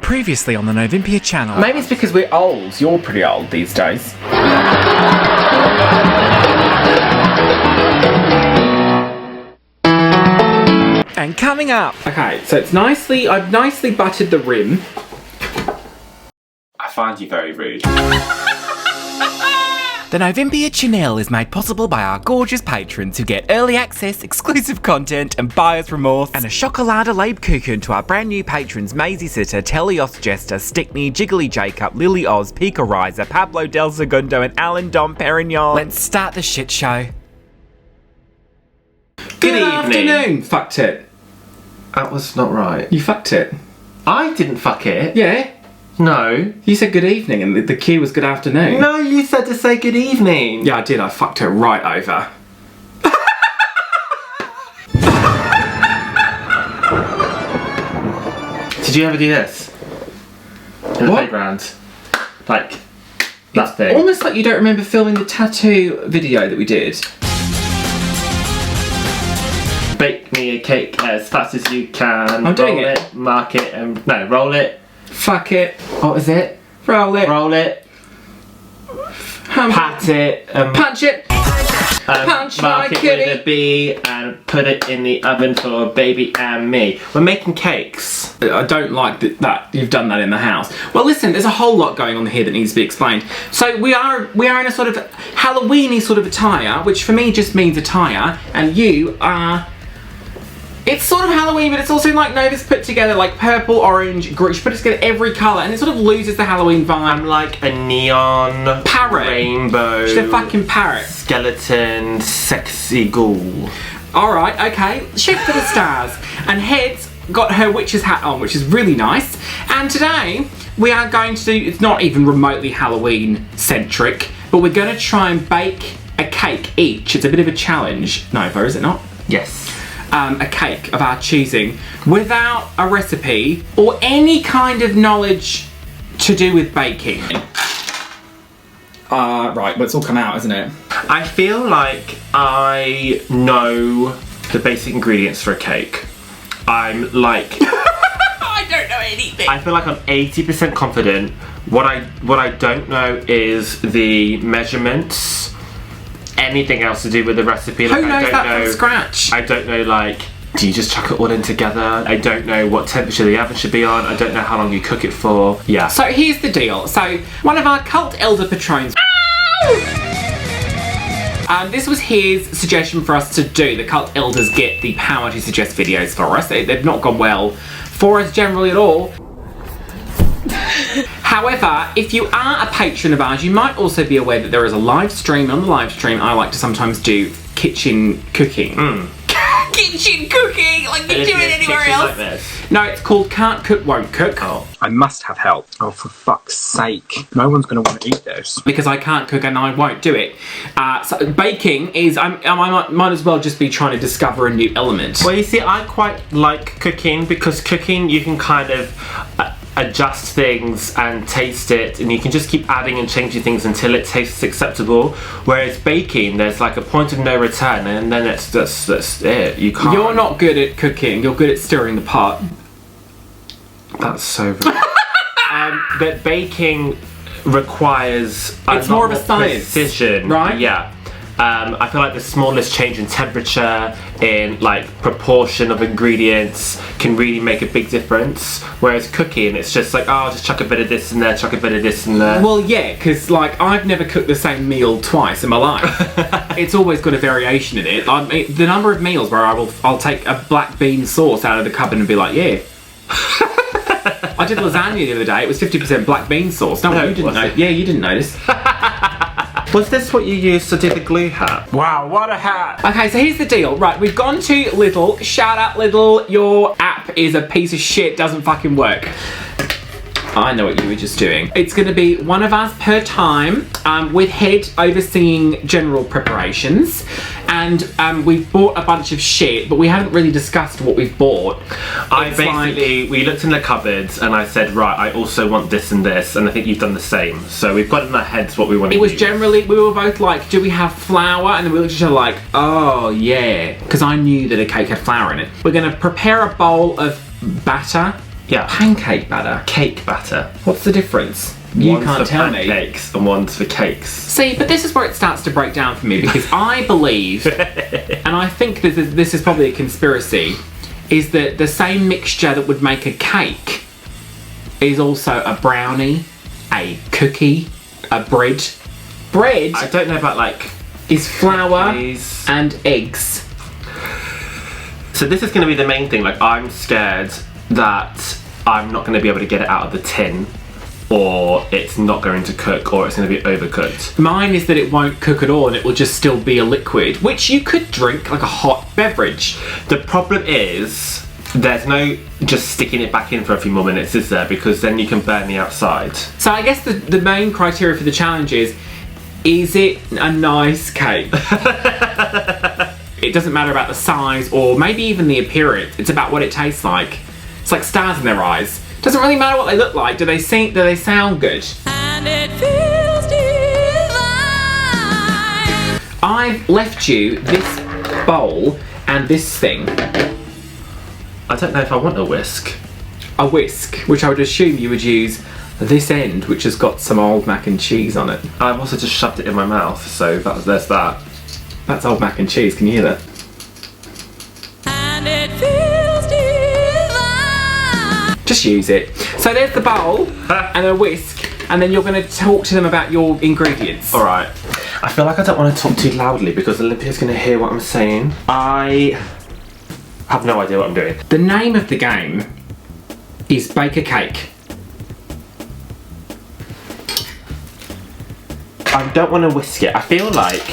Previously on the Novympia channel. Maybe it's because we're old. You're pretty old these days. And coming up. Okay, so it's I've nicely buttered the rim. I find you very rude. The Novympia channel is made possible by our gorgeous patrons who get early access, exclusive content, and buyer's remorse, and a chocolada labe kuchen to our brand new patrons Maisie Sitter, Telios Jester, Stickney, Jiggly Jacob, Lily Oz, Pico Riser, Pablo Del Segundo, and Alan Dom Perignon. Let's start the shit show. Good afternoon. Fucked it. That was not right. You fucked it. I didn't fuck it. Yeah. No. You said good evening and the cue was good afternoon. No, you said to say good evening. Yeah, I did. I fucked her right over. Did you ever do this? In the playground? Like, that thing? Almost like you don't remember filming the tattoo video that we did. Bake me a cake as fast as you can. I'm doing roll it. Mark it and... No, roll it. Fuck it. What was it? Roll it. Roll it. Pat it. Punch it. Punch mark my it kitty. with a B and put it in the oven for baby and me. We're making cakes. I don't like that you've done that in the house. Well, listen, there's a whole lot going on here that needs to be explained. So we are in a sort of Halloweeny sort of attire, which for me just means attire, and you are. It's sort of Halloween, but it's also like Nova's put together like purple, orange, green. She put together every colour, and it sort of loses the Halloween vibe. I'm like a neon Parrot. rainbow. She's a fucking parrot. Skeleton, sexy ghoul. Alright, okay. Shift for the stars. And Head's got her witch's hat on, which is really nice. And today, we are going to do, it's not even remotely Halloween-centric, but we're going to try and bake a cake each. It's a bit of a challenge. Nova, is it not? Yes. A cake of our choosing without a recipe or any kind of knowledge to do with baking. Right, well, it's all come out, isn't it? I feel like I know the basic ingredients for a cake. I'm like... I don't know anything. I feel like I'm 80% confident. What I don't know is the measurements. Anything else to do with the recipe. Who knows that from scratch? I don't know, like, do you just chuck it all in together? I don't know what temperature the oven should be on. I don't know how long you cook it for. Yeah. So here's the deal. So one of our cult elder patrons. This was his suggestion for us to do. The cult elders get the power to suggest videos for us. They've not gone well for us generally at all. However, if you are a patron of ours, you might also be aware that there is a live stream. On the live stream, I like to sometimes do kitchen cooking. Kitchen cooking, like you do it anywhere else. Like this. No, it's called Can't Cook, Won't Cook. Oh. I must have help. Oh, for fuck's sake. No one's going to want to eat this. Because I can't cook and I won't do it. So baking is, I might as well just be trying to discover a new element. Well, you see, I quite like cooking because cooking, you can kind of adjust things and taste it, and you can just keep adding and changing things until it tastes acceptable. Whereas baking, there's like a point of no return, and then that's it. You can't. You're not good at cooking. You're good at stirring the pot. That's so rude. That baking requires It's more of a science, precision, right? Yeah. I feel like the smallest change in temperature, in like proportion of ingredients, can really make a big difference. Whereas cooking, it's just like, oh, I'll just chuck a bit of this in there, chuck a bit of this in there. Well, yeah, because like I've never cooked the same meal twice in my life. It's always got a variation in it. The number of meals where I'll take a black bean sauce out of the cupboard and be like, yeah. I did lasagna the other day. It was 50% black bean sauce. No, you didn't know. Yeah, you didn't notice. Was this what you used to do the glue hat? Wow, what a hat. Okay, so here's the deal. Right, we've gone to Lidl. Shout out Lidl. Your app is a piece of shit. Doesn't fucking work. I know what you were just doing. It's going to be one of us per time, with Head overseeing general preparations. And we've bought a bunch of shit, but we haven't really discussed what we've bought. We looked in the cupboards and I said, right, I also want this and this, and I think you've done the same. So we've got in our heads what we want to use. It was generally, we were both like, do we have flour? And then we looked at each other like, oh yeah, because I knew that a cake had flour in it. We're going to prepare a bowl of batter. Yeah. Pancake batter. Cake batter. What's the difference? You One's can't for tell me. pancakes and one's for cakes. See, but this is where it starts to break down for me, because I believe, and I think this is probably a conspiracy, is that the same mixture that would make a cake is also a brownie, a cookie, a bread. Bread I don't know about like is flour cookies. and eggs. So this is going to be the main thing. Like, I'm scared that I'm not going to be able to get it out of the tin, or it's not going to cook, or it's going to be overcooked. Mine is that it won't cook at all and it will just still be a liquid, which you could drink like a hot beverage. The problem is there's no just sticking it back in for a few more minutes, is there? Because then you can burn the outside. So I guess the main criteria for the challenge is it a nice cake? It doesn't matter about the size or maybe even the appearance. It's about what it tastes like. It's like stars in their eyes. Doesn't really matter what they look like. Do they sound good? And it feels divine. I've left you this bowl and this thing. I don't know if I want a whisk. A whisk, which I would assume you would use this end, which has got some old mac and cheese on it. I've also just shoved it in my mouth, so there's that. That's old mac and cheese, can you hear that? And it feels divine. Just use it. So there's the bowl and a whisk, and then you're going to talk to them about your ingredients. Alright. I feel like I don't want to talk too loudly because Olympia's going to hear what I'm saying. I have no idea what I'm doing. The name of the game is Bake a Cake. I don't want to whisk it. I feel like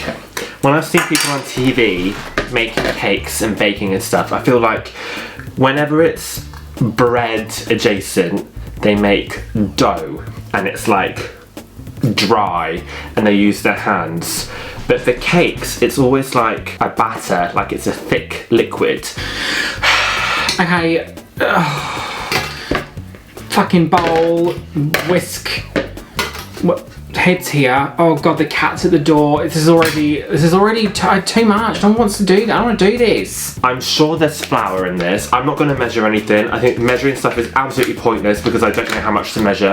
when I've seen people on TV making cakes and baking and stuff, I feel like whenever it's bread adjacent, they make dough and it's like dry and they use their hands. But for cakes, it's always like a batter, like it's a thick liquid. Okay. Fucking bowl, whisk. What? Head's here. Oh god, the cat's at the door. This is already too much. No one wants to do that. I don't want to do this. I'm sure there's flour in this. I'm not going to measure anything. I think measuring stuff is absolutely pointless because I don't know how much to measure.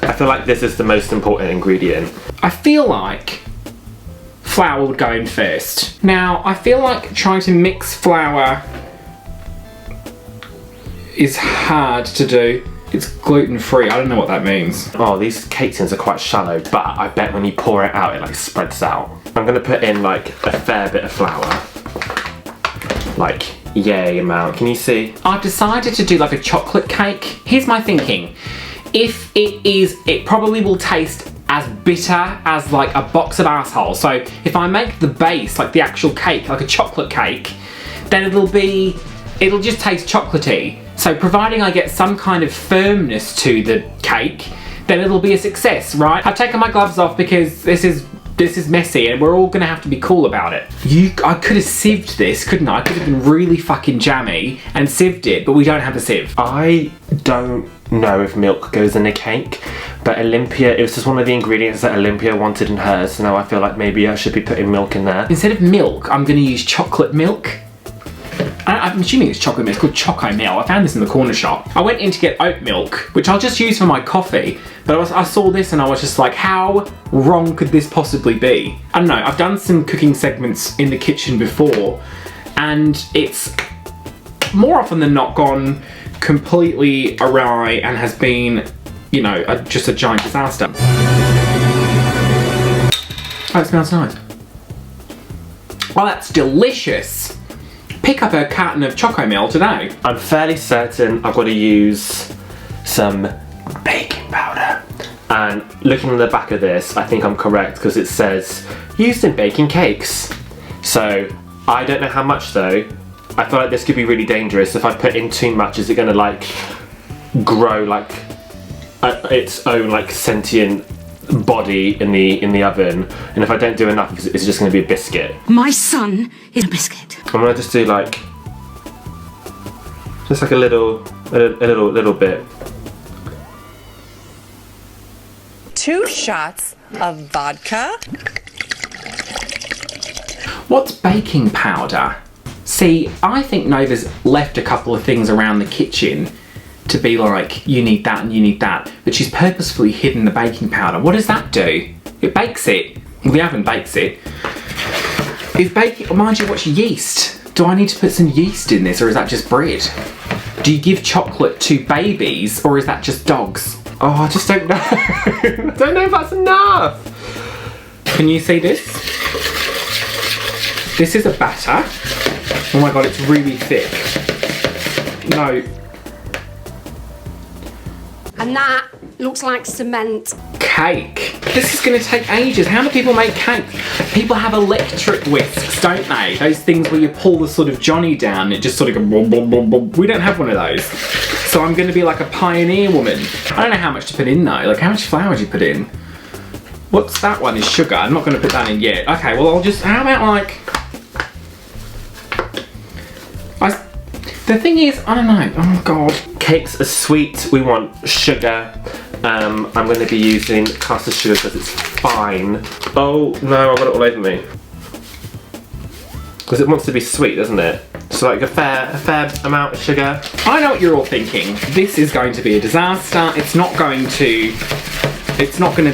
I feel like this is the most important ingredient. I feel like flour would go in first. Now, I feel like trying to mix flour is hard to do. It's gluten-free. I don't know what that means. Oh, these cake tins are quite shallow, but I bet when you pour it out, it like spreads out. I'm going to put in like a fair bit of flour. Like, yay amount. Can you see? I've decided to do like a chocolate cake. Here's my thinking. If it probably will taste as bitter as like a box of arsehole. So if I make the base, like the actual cake, like a chocolate cake, then it'll just taste chocolatey. So providing I get some kind of firmness to the cake, then it'll be a success, right? I've taken my gloves off because this is messy and we're all gonna have to be cool about it. I could have sieved this, couldn't I? I could have been really fucking jammy and sieved it, but we don't have a sieve. I don't know if milk goes in a cake, but Olympia, it was just one of the ingredients that Olympia wanted in hers, so now I feel like maybe I should be putting milk in there. Instead of milk, I'm gonna use chocolate milk. I'm assuming it's chocolate milk. It's called Choco Mel. I found this in the corner shop. I went in to get oat milk, which I'll just use for my coffee, but I saw this and I was just like, how wrong could this possibly be? I don't know, I've done some cooking segments in the kitchen before, and it's more often than not gone completely awry and has been, you know, just a giant disaster. Oh, it smells nice. Well, that's delicious. Pick up a carton of Choco Mel today. I'm fairly certain I've got to use some baking powder. And looking at the back of this, I think I'm correct because it says used in baking cakes. So I don't know how much though. I feel like this could be really dangerous. If I put in too much, is it going to like grow like its own like sentient body in the oven? And if I don't do enough, it's just going to be a biscuit. My son is a biscuit. I'm going to just do like a little bit. 2 shots of vodka. What's baking powder? See, I think Nova's left a couple of things around the kitchen to be like, you need that and you need that, but she's purposefully hidden the baking powder. What does that do? It bakes it. Well, the oven bakes it. Is baking, mind you, what's yeast? Do I need to put some yeast in this, or is that just bread? Do you give chocolate to babies, or is that just dogs? Oh, I just don't know. I don't know if that's enough. Can you see this? This is a batter. Oh my god, it's really thick. No. And that looks like cement. Cake. This is going to take ages. How do people make cake? People have electric whisks, don't they? Those things where you pull the sort of Johnny down and it just sort of goes boom, boom, boom, boom. We don't have one of those. So I'm going to be like a pioneer woman. I don't know how much to put in though. Like, how much flour do you put in? What's that one? Is sugar. I'm not going to put that in yet. Okay, well I'll just, how about like... The thing is, I don't know. Oh god. Cakes are sweet. We want sugar. I'm going to be using caster sugar because it's fine. Oh no, I've got it all over me. Because it wants to be sweet, doesn't it? So like a fair amount of sugar. I know what you're all thinking. This is going to be a disaster. It's not going to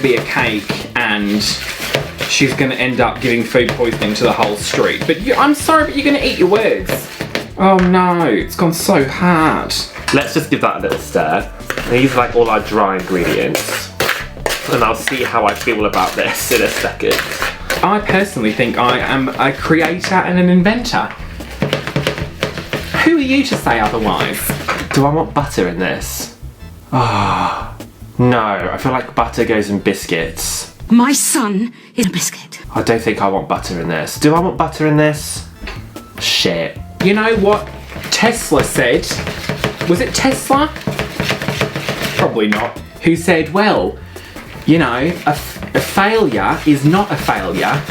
be a cake, and she's going to end up giving food poisoning to the whole street. But I'm sorry, but you're going to eat your words. Oh no, it's gone so hard. Let's just give that a little stir. These are like all our dry ingredients. And I'll see how I feel about this in a second. I personally think I am a creator and an inventor. Who are you to say otherwise? Do I want butter in this? Ah, oh, no, I feel like butter goes in biscuits. My son is a biscuit. I don't think I want butter in this. Do I want butter in this? Shit. You know what Tesla said? Was it Tesla? Probably not. Who said, well, you know, a failure is not a failure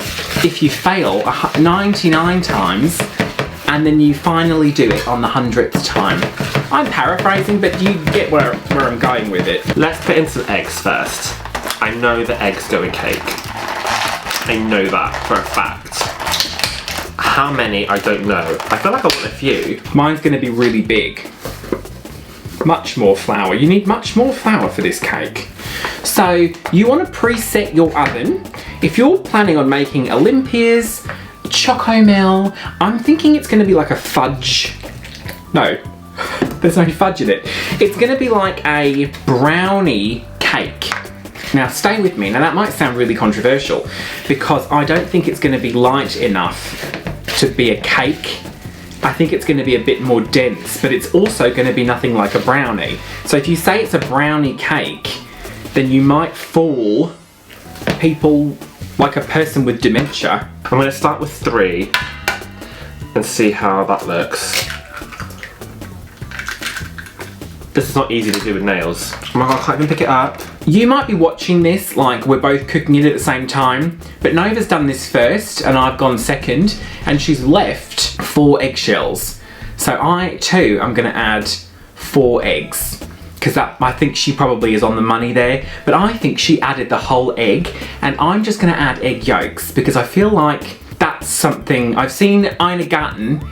if you fail 99 times and then you finally do it on the 100th time. I'm paraphrasing, but you get where I'm going with it. Let's put in some eggs first. I know that eggs go in cake. I know that for a fact. How many, I don't know. I feel like I want a few. Mine's going to be really big. Much more flour. You need much more flour for this cake. So you want to preset your oven. If you're planning on making Olympias, Chocomel, I'm thinking it's going to be like a fudge. No, there's no fudge in it. It's going to be like a brownie cake. Now stay with me. Now that might sound really controversial because I don't think it's going to be light enough to be a cake. I think it's going to be a bit more dense, but it's also going to be nothing like a brownie. So if you say it's a brownie cake, then you might fool people like a person with dementia. I'm going to start with 3 and see how that looks. This is not easy to do with nails. Oh my god, I can't even pick it up. You might be watching this like we're both cooking it at the same time, but Nova's done this first and I've gone second, and she's left 4 eggshells. So I too am going to add 4 eggs. Because I think she probably is on the money there, but I think she added the whole egg, and I'm just going to add egg yolks because I feel like that's something I've seen Ina Garten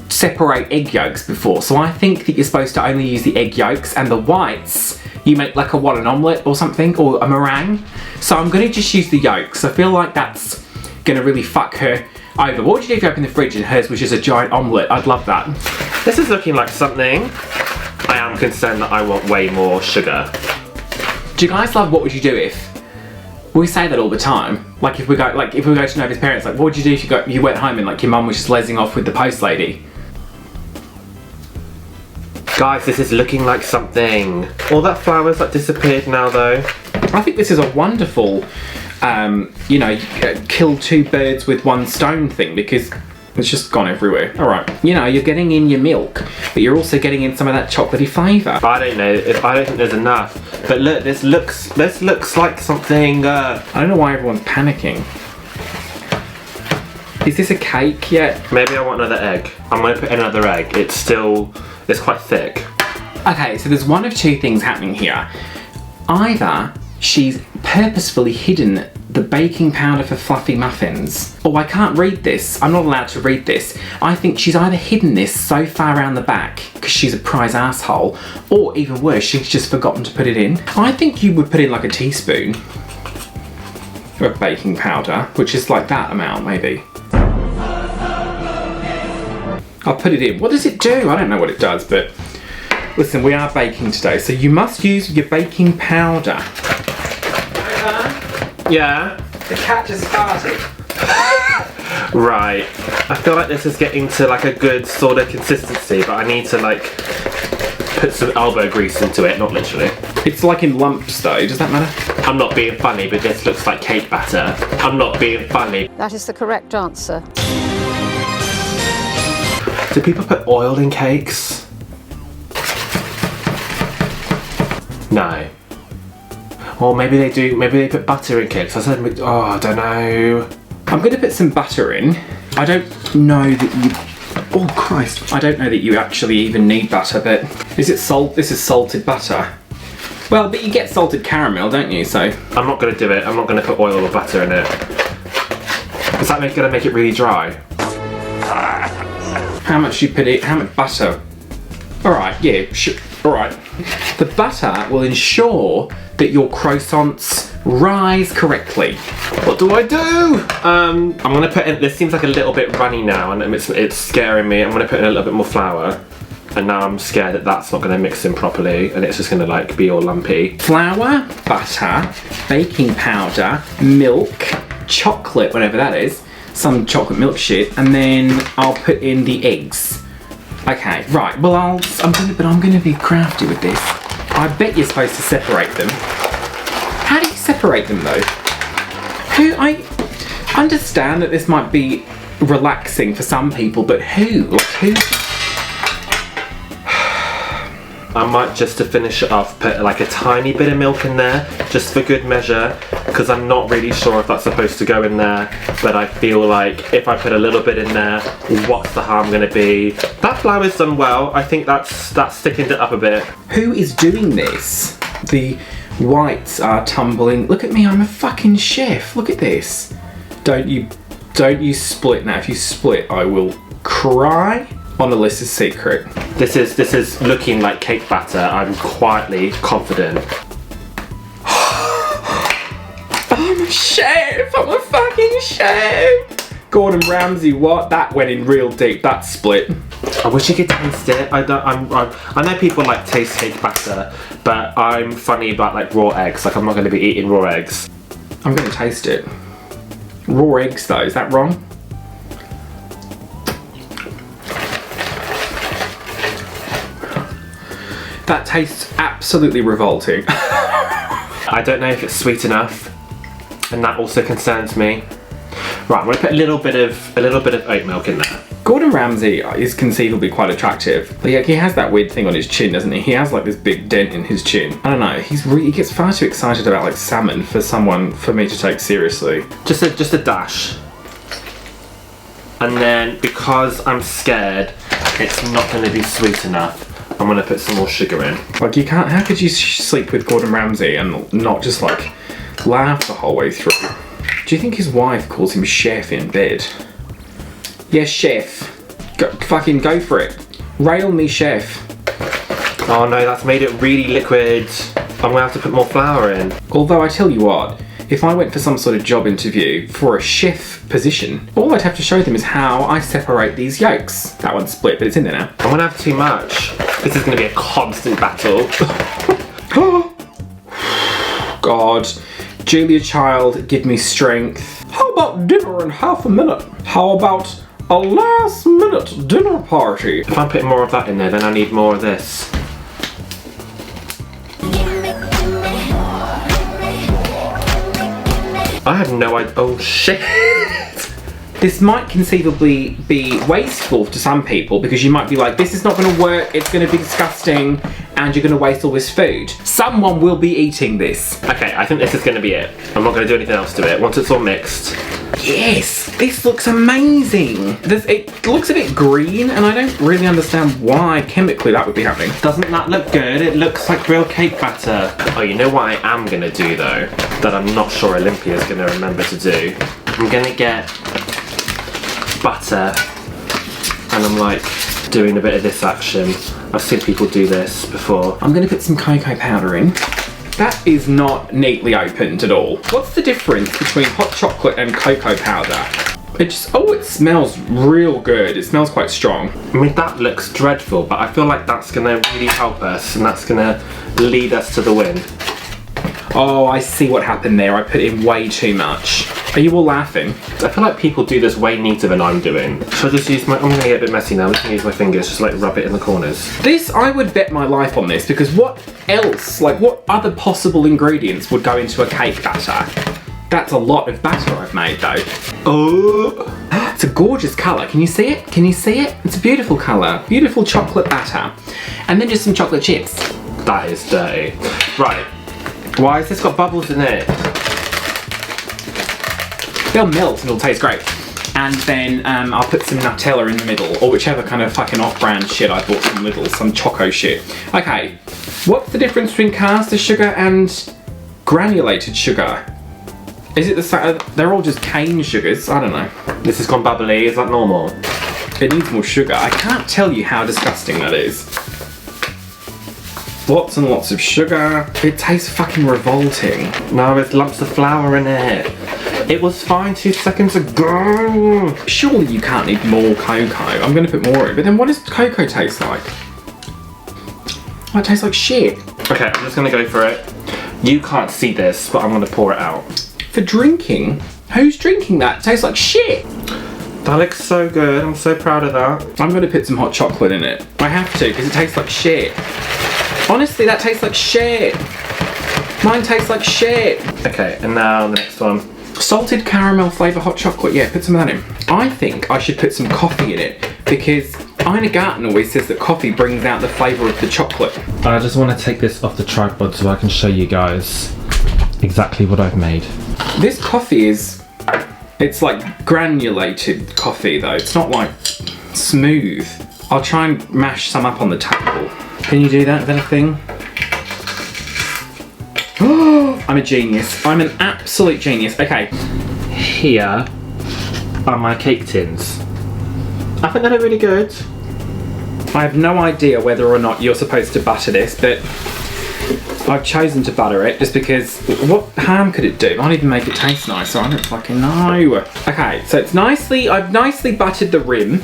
separate egg yolks before, so I think that you're supposed to only use the egg yolks, and the whites you make like an omelette or something, or a meringue. So I'm going to just use the yolks. I feel like that's going to really fuck her over. What would you do if you open the fridge and hers was just a giant omelette? I'd love that. This is looking like something. I am concerned that I want way more sugar. Do you guys love what would you do if? We say that all the time. Like if we go to Nova's parents, like what would you do if you went home and like your mum was just lezzing off with the post lady? Guys, this is looking like something. All that flour's like disappeared now though. I think this is a wonderful, you know, kill 2 birds with 1 stone thing, because it's just gone everywhere. All right, you know, you're getting in your milk, but you're also getting in some of that chocolatey flavour. I don't know. I don't think there's enough. But look, this looks like something. I don't know why everyone's panicking. Is this a cake yet? Maybe I want another egg. I'm gonna put in another egg. It's quite thick. Okay, so there's one of 2 things happening here. Either she's purposefully hidden The baking powder for fluffy muffins. Oh, I can't read this. I'm not allowed to read this. I think she's either hidden this so far around the back because she's a prize asshole, or even worse, she's just forgotten to put it in. I think you would put in like a teaspoon of baking powder, which is like that amount maybe. I'll put it in. What does it do? I don't know what it does, but listen, we are baking today, so you must use your baking powder. Yeah? The cat just farted. Right. I feel like this is getting to like a good sort of consistency, but I need to like put some elbow grease into it, not literally. It's like in lumps though, does that matter? I'm not being funny, but this looks like cake batter. I'm not being funny. That is the correct answer. Do people put oil in cakes? No. Or maybe they do, maybe they put butter in cakes. I don't know. I'm going to put some butter in. I don't know that you... Oh Christ. I don't know that you actually even need butter, but is it salt? This is salted butter. Well, but you get salted caramel, don't you? So I'm not going to do it. I'm not going to put oil or butter in it. Is that going to make it really dry? How much you put it? How much butter? All right, yeah, sure. All right. The butter will ensure that your croissants rise correctly. What do I do? I'm gonna put in, this seems like a little bit runny now and it's scaring me. I'm gonna put in a little bit more flour. And now I'm scared that that's not gonna mix in properly and it's just gonna like be all lumpy. Flour, butter, baking powder, milk, chocolate, whatever that is, some chocolate milk shit, and then I'll put in the eggs. Okay, right, well I'm gonna be crafty with this. I bet you're supposed to separate them. How do you separate them though? I understand that this might be relaxing for some people, but who? Like who? I might, just to finish it off, put like a tiny bit of milk in there, just for good measure, because I'm not really sure if that's supposed to go in there, but I feel like if I put a little bit in there, what's the harm gonna be? That flour's done well. I think that's thickened it up a bit. Who is doing this? The whites are tumbling. Look at me, I'm a fucking chef. Look at this. Don't you split now. If you split, I will cry on Alyssa's secret. This is looking like cake batter. I'm quietly confident. I'm a chef. I'm a fucking chef. Gordon Ramsay, what? That went in real deep. That split. I wish you could taste it. I know people like taste cake batter, but I'm funny about like raw eggs. Like I'm not going to be eating raw eggs. I'm going to taste it. Raw eggs though, is that wrong? That tastes absolutely revolting. I don't know if it's sweet enough, and that also concerns me. Right, I'm going to put a little bit of oat milk in there. Gordon Ramsay is conceivably quite attractive, but he has that weird thing on his chin, doesn't he? He has like this big dent in his chin. I don't know, he gets far too excited about like salmon for me to take seriously. Just a dash. And then, because I'm scared it's not going to be sweet enough, I'm going to put some more sugar in. Like you can't, how could you sleep with Gordon Ramsay and not just like laugh the whole way through? Do you think his wife calls him chef in bed? Yes, chef. Fucking go for it. Rail me, chef. Oh no, that's made it really liquid. I'm going to have to put more flour in. Although I tell you what, if I went for some sort of job interview for a chef position, all I'd have to show them is how I separate these yolks. That one's split, but it's in there now. I'm going to have too much. This is going to be a constant battle. God. Julia Child, give me strength. How about dinner in half a minute? How about a last minute dinner party? If I'm putting more of that in there, then I need more of this. I have no idea. Oh shit. This might conceivably be wasteful to some people because you might be like, this is not going to work, it's going to be disgusting, and you're going to waste all this food. Someone will be eating this. Okay, I think this is going to be it. I'm not going to do anything else to it. Once it's all mixed, Yes, this looks amazing. It looks a bit green, and I don't really understand why chemically that would be happening. Doesn't that look good? It looks like real cake batter. Oh, you know what I am gonna do though, that I'm not sure Olympia's gonna remember to do? I'm gonna get butter, and I'm like doing a bit of this action. I've seen people do this before. I'm gonna put some cocoa powder in. That is not neatly opened at all. What's the difference between hot chocolate and cocoa powder? It smells real good. It smells quite strong. I mean, that looks dreadful, but I feel like that's gonna really help us, and that's gonna lead us to the win. Oh, I see what happened there. I put in way too much. Are you all laughing? I feel like people do this way neater than I'm doing. Should I just use I'm gonna get a bit messy now. I'm just gonna use my fingers, just like rub it in the corners. This, I would bet my life on this, because what else, like what other possible ingredients would go into a cake batter? That's a lot of batter I've made though. Oh, it's a gorgeous colour. Can you see it? Can you see it? It's a beautiful colour. Beautiful chocolate batter. And then just some chocolate chips. That is dirty. Right. Why has this got bubbles in it? They'll melt and it'll taste great. And then I'll put some Nutella in the middle, or whichever kind of fucking off-brand shit I bought from Lidl, some choco shit. Okay, what's the difference between caster sugar and granulated sugar? Is it the same? They're all just cane sugars, I don't know. This has gone bubbly, is that normal? It needs more sugar. I can't tell you how disgusting that is. Lots and lots of sugar. It tastes fucking revolting. No, there's lumps of flour in it. It was fine 2 seconds ago. Surely you can't need more cocoa. I'm going to put more in. But then what does cocoa taste like? Oh, it tastes like shit. Okay, I'm just going to go for it. You can't see this, but I'm going to pour it out. For drinking? Who's drinking that? It tastes like shit. That looks so good. I'm so proud of that. I'm going to put some hot chocolate in it. I have to, because it tastes like shit. Honestly, that tastes like shit. Mine tastes like shit. Okay, and now the next one. Salted caramel flavour hot chocolate. Yeah, put some of that in. I think I should put some coffee in it, because Ina Garten always says that coffee brings out the flavour of the chocolate. I just want to take this off the tripod so I can show you guys exactly what I've made. This coffee it's like granulated coffee though. It's not like smooth. I'll try and mash some up on the table. Can you do that? Is that a thing? I'm a genius. I'm an absolute genius. Okay. Here are my cake tins. I think they look really good. I have no idea whether or not you're supposed to butter this, but I've chosen to butter it just because what harm could it do? It might even make it taste nice, so I don't fucking know. Okay, so I've nicely buttered the rim.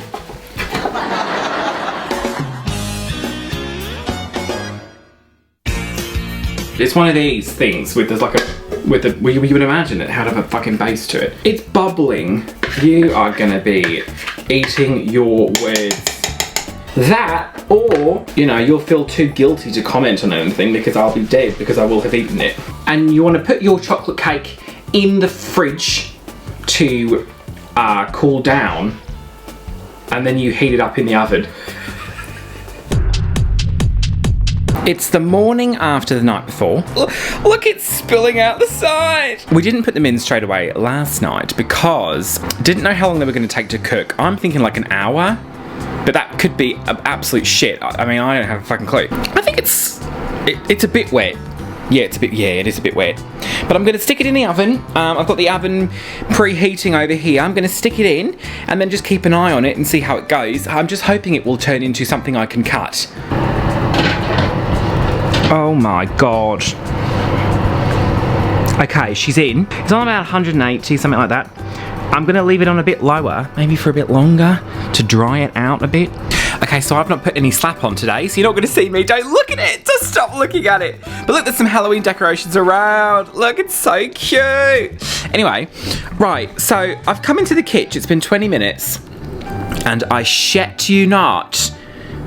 It's one of these things with there's like you would imagine it had a fucking base to it. It's bubbling. You are gonna be eating your words. That, or, you know, you'll feel too guilty to comment on anything because I'll be dead because I will have eaten it. And you want to put your chocolate cake in the fridge to cool down, and then you heat it up in the oven. It's the morning after the night before. Look, it's spilling out the side. We didn't put them in straight away last night because didn't know how long they were going to take to cook. I'm thinking like an hour, but that could be absolute shit. I mean, I don't have a fucking clue. I think it's a bit wet. Yeah, it is a bit wet. But I'm going to stick it in the oven. I've got the oven preheating over here. I'm going to stick it in and then just keep an eye on it and see how it goes. I'm just hoping it will turn into something I can cut. Oh my god. Okay, she's in. It's on about 180, something like that. I'm gonna leave it on a bit lower, maybe for a bit longer, to dry it out a bit. Okay, so I've not put any slap on today, so you're not gonna see me. Don't look at it, just stop looking at it. But look, there's some Halloween decorations around. Look, it's so cute. Anyway, right, so I've come into the kitchen, it's been 20 minutes, and I shit you not,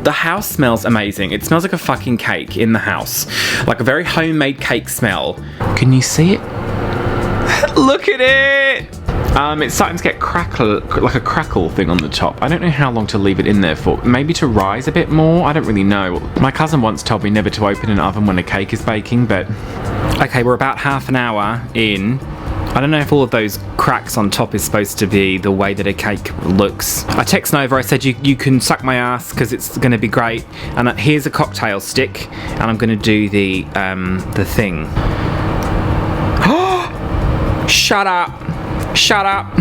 the house smells amazing. It smells like a fucking cake in the house. Like a very homemade cake smell. Can you see it? Look at it! It's starting to get like a crackle thing on the top. I don't know how long to leave it in there for. Maybe to rise a bit more? I don't really know. My cousin once told me never to open an oven when a cake is baking, but... Okay, we're about half an hour in. I don't know if all of those cracks on top is supposed to be the way that a cake looks. I text Nova, I said you can suck my ass because it's going to be great. And here's a cocktail stick, and I'm going to do the thing. Shut up! Shut up!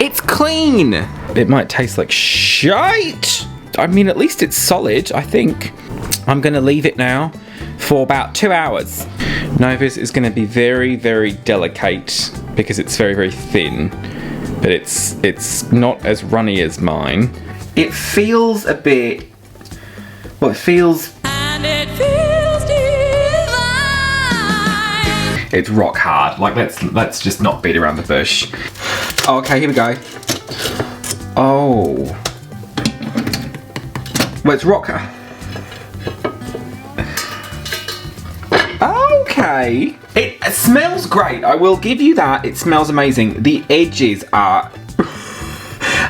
It's clean! It might taste like shite! I mean, at least it's solid, I think. I'm going to leave it now for about 2 hours. Nova's is going to be very, very delicate because it's very, very thin, but it's not as runny as mine. It feels a bit, well, it feels, And it feels divine. it's rock hard. Like, let's just not beat around the bush. Oh, okay, here we go. Oh, well, it's rock hard. Okay. It smells great, I will give you that. It smells amazing. The edges are...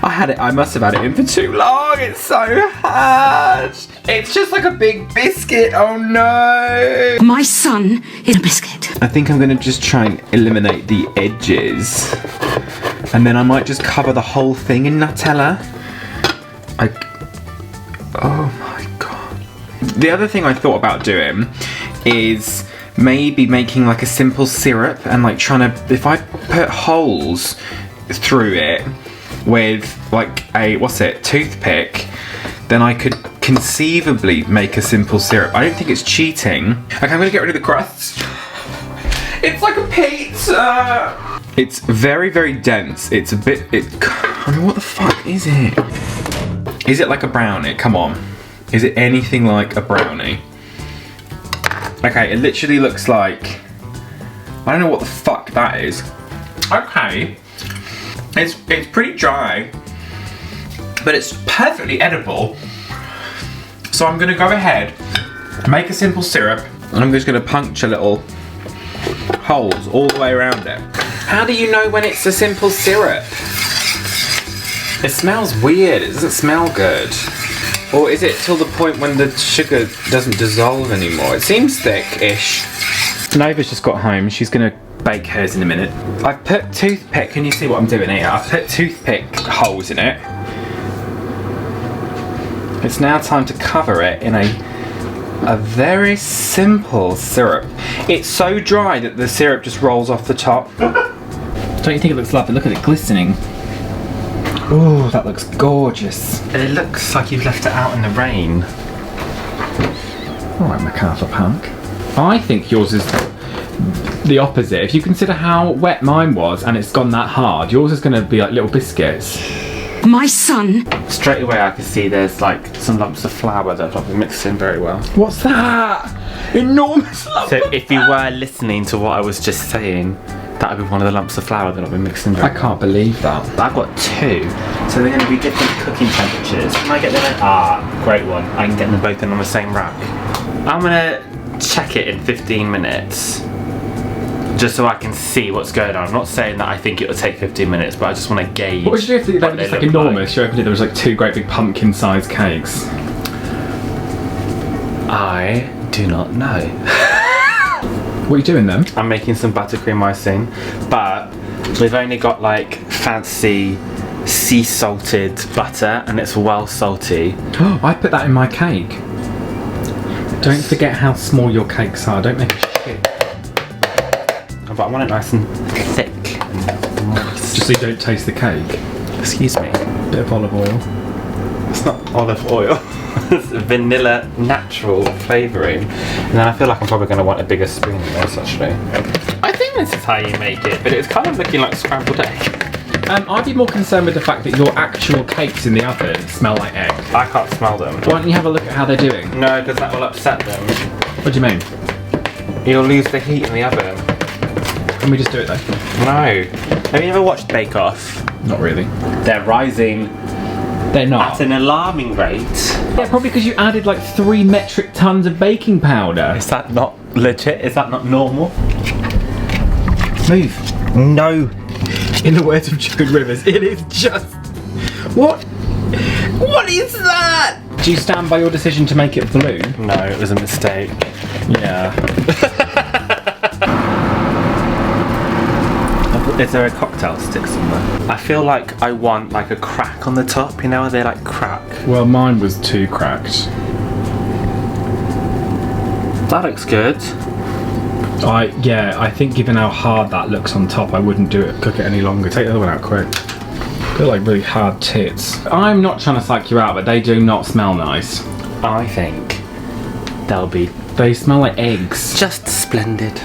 I must have had it in for too long. It's so hard. It's just like a big biscuit. Oh no. My son is a biscuit. I think I'm going to just try and eliminate the edges. And then I might just cover the whole thing in Nutella. Oh my god. The other thing I thought about doing is maybe making like a simple syrup and like trying to, if I put holes through it with like a, toothpick, then I could conceivably make a simple syrup. I don't think it's cheating. Okay, I'm gonna get rid of the crust. It's like a pizza. It's very, very dense. It's a bit, I mean, what the fuck is it? Is it like a brownie? Come on. Is it anything like a brownie? Okay, it literally looks like, I don't know what the fuck that is. Okay, it's pretty dry, but it's perfectly edible. So I'm gonna go ahead, make a simple syrup, and I'm just gonna puncture little holes all the way around it. How do you know when it's a simple syrup? It smells weird, it doesn't smell good. Or is it till the point when the sugar doesn't dissolve anymore? It seems thick-ish. Nova's just got home. She's gonna bake hers in a minute. I've put toothpick, can you see what I'm doing here? I've put toothpick holes in it. It's now time to cover it in a very simple syrup. It's so dry that the syrup just rolls off the top. Don't you think it looks lovely? Look at it glistening. Oh, that looks gorgeous. It looks like you've left it out in the rain. Alright, MacArthur Punk. I think yours is the opposite. If you consider how wet mine was and it's gone that hard, yours is going to be like little biscuits. My son. Straight away I can see there's like some lumps of flour that have not been mixed in very well. What's that? Enormous lump. So if you were listening to what I was just saying, that would be one of the lumps of flour that I've been mixing very I can't believe that. I've got 2, so they're going to be different cooking temperatures. Can I get them in? Ah, great one. I can get them both in on the same rack. I'm going to check it in 15 minutes, just so I can see what's going on. I'm not saying that I think it'll take 15 minutes, but I just want to gauge. What would you do if they were just like enormous? You opened it, there was like 2 great big pumpkin-sized cakes. I do not know. What are you doing then? I'm making some buttercream icing, but we've only got like fancy sea salted butter and it's well salty. I put that in my cake. Don't forget how small your cakes are. Don't make a shit. But I want it nice and thick and moist. Just so you don't taste the cake. Excuse me. Bit of olive oil. It's not olive oil. It's vanilla natural flavouring. And then I feel like I'm probably going to want a bigger spoon than this actually. I think this is how you make it, but it's kind of looking like scrambled egg. I'd be more concerned with the fact that your actual cakes in the oven smell like egg. I can't smell them. Why don't you have a look at how they're doing? No, because that will upset them. What do you mean? You'll lose the heat in the oven. Can we just do it though? No. Have you ever watched Bake Off? Not really. They're rising They're not. at an alarming rate. Yeah, probably because you added like 3 metric tons of baking powder. Is that not legit? Is that not normal? Move. No. In the words of Joan Rivers, it is just... What? What is that? Do you stand by your decision to make it blue? No, it was a mistake. Yeah. Is there a cocktail stick somewhere? I feel like I want like a crack on the top, you know, are they like crack? Well, mine was too cracked. That looks good. I think given how hard that looks on top, I wouldn't cook it any longer. Take the other one out quick. They're like really hard tits. I'm not trying to psych you out, but they do not smell nice. I think They smell like eggs. just splendid.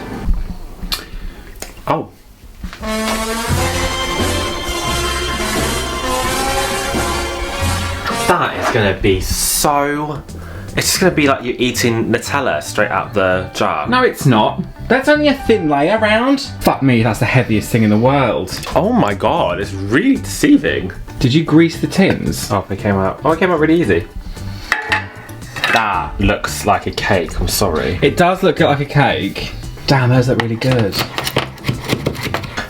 Oh. That is gonna be so... It's just gonna be like you're eating Nutella straight out the jar. No, it's not. That's only a thin layer round. Fuck me, that's the heaviest thing in the world. Oh my god, it's really deceiving. Did you grease the tins? Oh, it came out really easy. That looks like a cake, I'm sorry. It does look like a cake. Damn, those look really good.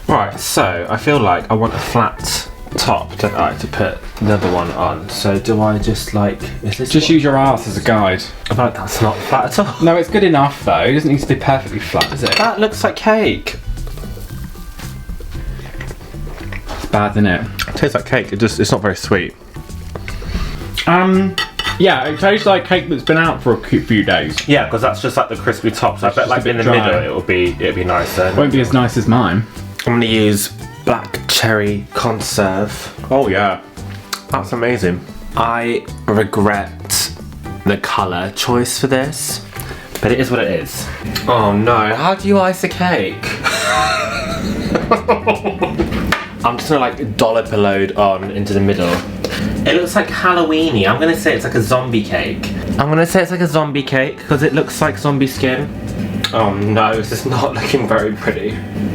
Right, so I feel like I want a flat top, don't I, to put another one on. So do I just like... Is this Just use your ass as a guide. I feel like that's not flat at all. No, it's good enough though. It doesn't need to be perfectly flat, does it? That looks like cake. It's bad, isn't it? It tastes like cake, it's not very sweet. Yeah, it tastes like cake that's been out for a few days. Yeah, because that's just like the crispy top, so I bet just like a bit in the dry. middle it'll be nicer. Won't be as nice as mine. I'm gonna use black cherry conserve. Oh yeah, that's amazing. I regret the colour choice for this, but it is what it is. Oh no, how do you ice a cake? I'm just gonna like dollop a load on into the middle. It looks like Halloweeny. I'm gonna say it's like a zombie cake. I'm gonna say it's like a zombie cake because it looks like zombie skin. Oh no, this is not looking very pretty.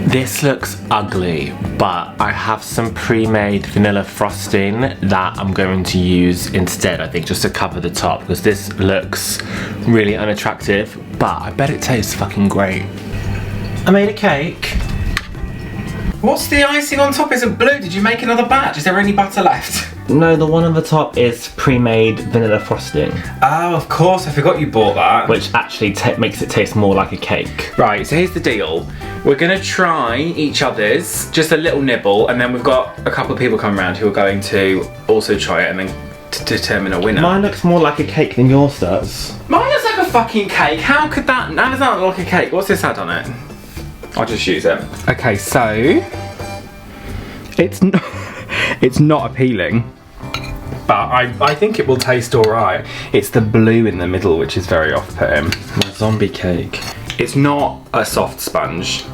This looks ugly, but I have some pre-made vanilla frosting that I'm going to use instead, I think, just to cover the top, because this looks really unattractive, but I bet it tastes fucking great. I made a cake. What's the icing on top? Isn't blue? Did you make another batch? Is there any butter left? No, the one on the top is pre-made vanilla frosting, Oh, of course, I forgot you bought that. which actually makes it taste more like a cake. Right, so here's the deal. We're gonna try each other's, just a little nibble, and then we've got a couple of people coming around who are going to also try it and then determine a winner. Mine looks more like a cake than yours does. Mine looks like a fucking cake. How does that look like a cake? What's this had on it? I'll just use it. Okay, so it's not appealing, but I think it will taste alright. It's the blue in the middle which is very off-putting. My zombie cake. It's not a soft sponge.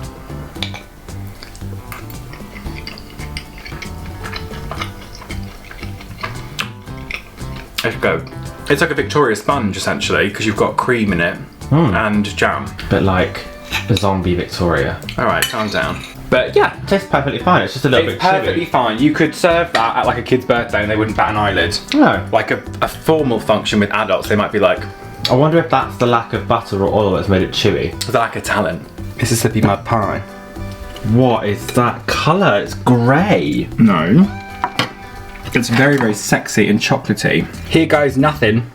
Let's go. It's like a Victoria sponge essentially, because you've got cream in it and jam. But like a zombie Victoria. Alright, calm down. But yeah, It tastes perfectly fine, it's just a little it's bit perfectly fine. You could serve that at like a kid's birthday and they wouldn't bat an eyelid. No. Like a formal function with adults, they might be like, I wonder if that's the lack of butter or oil that's made it chewy. is that like a talent? It's a sippy mud pie. What is that colour? It's grey. No. It's very, very sexy and chocolatey. Here goes nothing.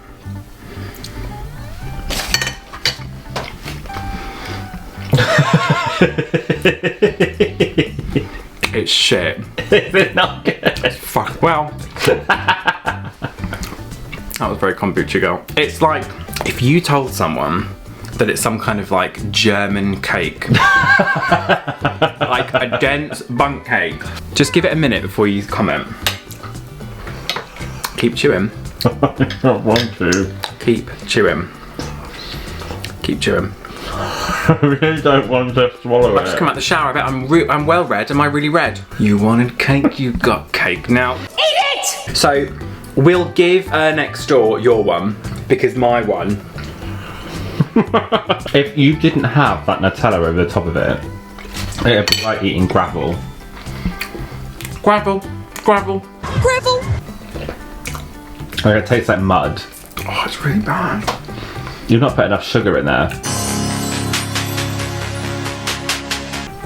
It's shit. Is it not good? Fuck, well. That was very kombucha girl. It's like if you told someone that it's some kind of like German cake. Like a dense bunk cake. Just give it a minute before you comment. Keep chewing. I don't want to. Keep chewing. Keep chewing. I really don't want to swallow I've just come out the shower. I bet I'm well read. Am I really red? You wanted cake, you got cake. Now eat it! So we'll give next door your one because my one. If you didn't have that Nutella over the top of it, it'd be like eating gravel. Gravel, gravel. Gravel. Like it tastes like mud. Oh, it's really bad. You've not put enough sugar in there.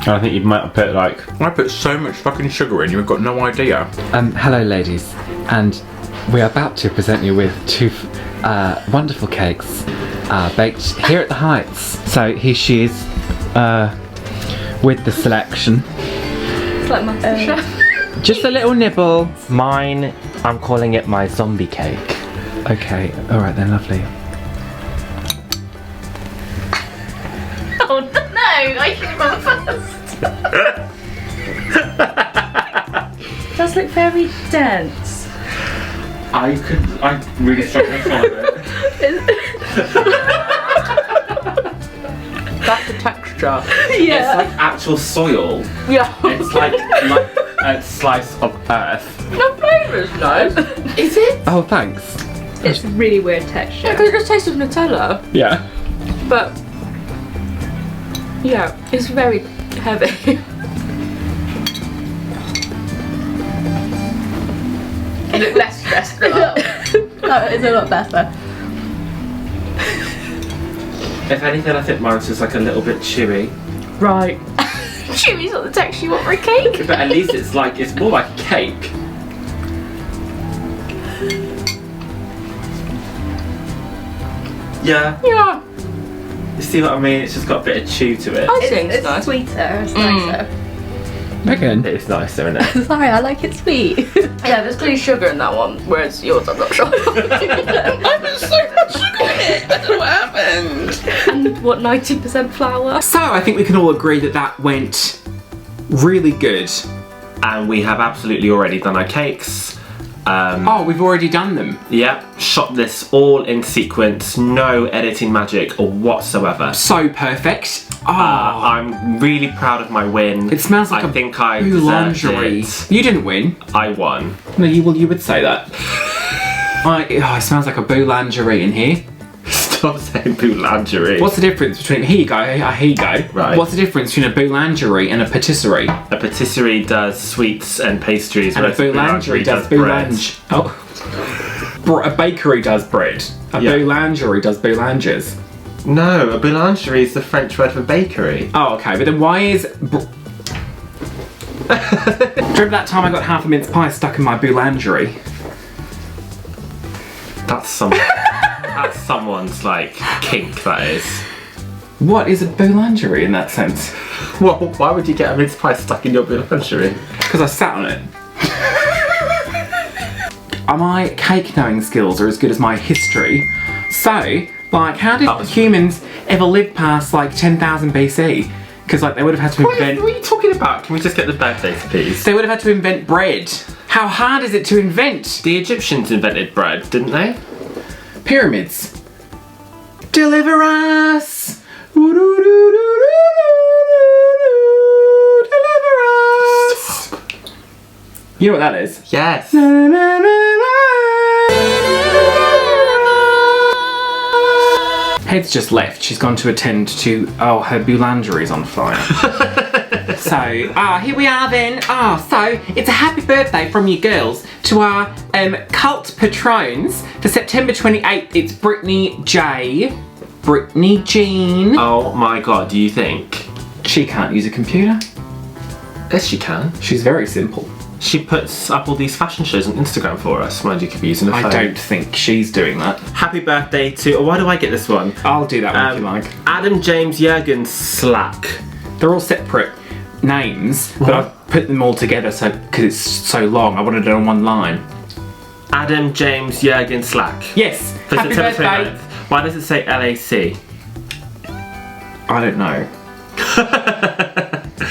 And I think you might have put like... I put so much fucking sugar in, you've got no idea. Hello ladies, and we are about to present you with two wonderful cakes baked here at the Heights. So here she is with the selection. It's like MasterChef. Just a little nibble. Mine, I'm calling it my zombie cake. Okay, alright then, lovely. Oh no, I should have gone first. Does look very dense. I'm really struggling to follow it. That's the texture. It's like actual soil. Yeah. It's like a slice of earth. The flavour's nice. Is it? Oh, thanks. It's really weird texture. Yeah, because it just tastes of Nutella. Yeah. But yeah, it's very heavy. You look less stressed now. Oh, it's a lot better. If anything, I think mine's just like a little bit chewy. Right. Chewy's not the texture you want for a cake. But at least it's more like a cake. Yeah. Yeah. You see what I mean? It's just got a bit of chew to it. Icing's It's nice. sweeter, it's nicer. Again. It's nicer, isn't it? Sorry, I like it sweet. Yeah, there's clearly sugar in that one, whereas yours I'm not sure. And what, 90% flour? So I think we can all agree that that went really good. And we have absolutely already done our cakes. Oh, we've already done them. Yep, shot this all in sequence, no editing magic or whatsoever. So perfect. Oh, I'm really proud of my win. it smells like I think I boulangerie. deserved it. You didn't win. I won. No, you would say that. It smells like a boulangerie in here. Stop saying boulangerie. What's the difference between here you go? Right. What's the difference between a boulangerie and a patisserie? A patisserie does sweets and pastries, And a whereas boulangerie does bread. boulange. Oh. A bakery does bread. A Yeah. boulangerie does boulanges. No, a boulangerie is the French word for bakery. Oh, okay, but then why is... Do you remember that time I got half a mince pie stuck in my boulangerie? That's someone's like kink, that is. What is a boulangerie in that sense? Well, why would you get a mince pie stuck in your boulangerie? Because I sat on it. My cake knowing skills are as good as my history. So, like, how did humans ever live past like 10,000 BC? Because like they would have had to invent. What are you talking about? Can we just get the birthdays, please? They would have had to invent bread. How hard is it to invent? The Egyptians invented bread, didn't they? Pyramids. Deliver us. Deliver us. You know what that is? Yes. Head's just left. She's gone to attend to, her boulangerie's on fire. So, here we are then. So it's a happy birthday from you girls to our cult patrons for September 28th. It's Brittany J, Brittany Jean. Oh my god, do you think? She can't use a computer. Yes, she can. She's very simple. She puts up all these fashion shows on Instagram for us. Mind you, could be using a phone. I don't think she's doing that. Happy birthday to... why do I get this one? I'll do that one if you like. Adam James Jurgen Slack. They're all separate names, but I've put them all together because it's so long. I wanted it on one line. Adam James Jurgen Slack. Yes. For Happy September birthday. 29th. Why does it say LAC? I don't know.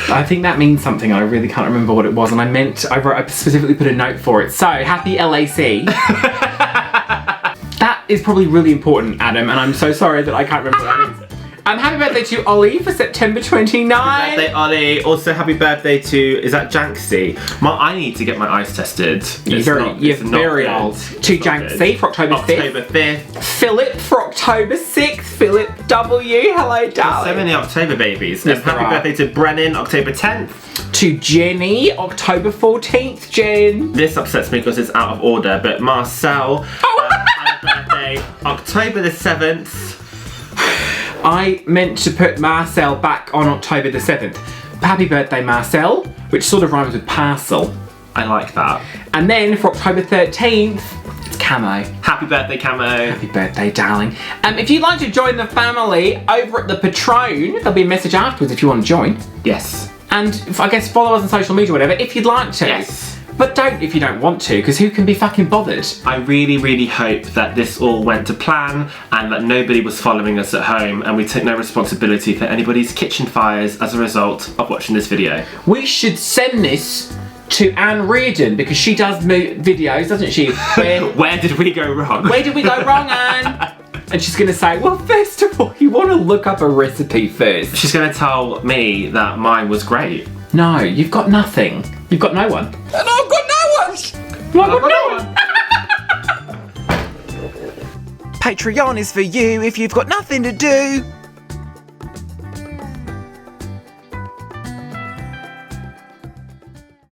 I think that means something. I really can't remember what it was, and I specifically put a note for it. So, happy LAC. That is probably really important, Adam, and I'm so sorry that I can't remember what that is. Happy birthday to Ollie for September 29th. Happy birthday, Ollie. Also, happy birthday to... is that Janksy? I need to get my eyes tested. You're very old. To Janksy for October 5th. October 5th. Philip for October 6th. Philip W. Hello, darling. So many October babies. Yes, And happy there are. birthday to Brennan, October 10th. To Jenny, October 14th, Jen. This upsets me because it's out of order, but Marcel, happy birthday, October the 7th. I meant to put Marcel back on October the 7th. Happy birthday, Marcel, which sort of rhymes with parcel. I like that. And then for October 13th, it's Camo. Happy birthday, Camo. Happy birthday, darling. If you'd like to join the family over at the Patron, there'll be a message afterwards if you want to join. Yes. and I guess follow us on social media or whatever if you'd like to. Yes. But don't if you don't want to, because who can be fucking bothered? I really, really hope that this all went to plan and that nobody was following us at home and we take no responsibility for anybody's kitchen fires as a result of watching this video. We should send this to Anne Reardon because she does videos, doesn't she? Where did we go wrong? Where did we go wrong, Anne? And she's going to say, well, first of all, you want to look up a recipe first. She's going to tell me that mine was great. No, you've got nothing. You've got no one. And I've got no one! I've got no one! Patreon is for you if you've got nothing to do.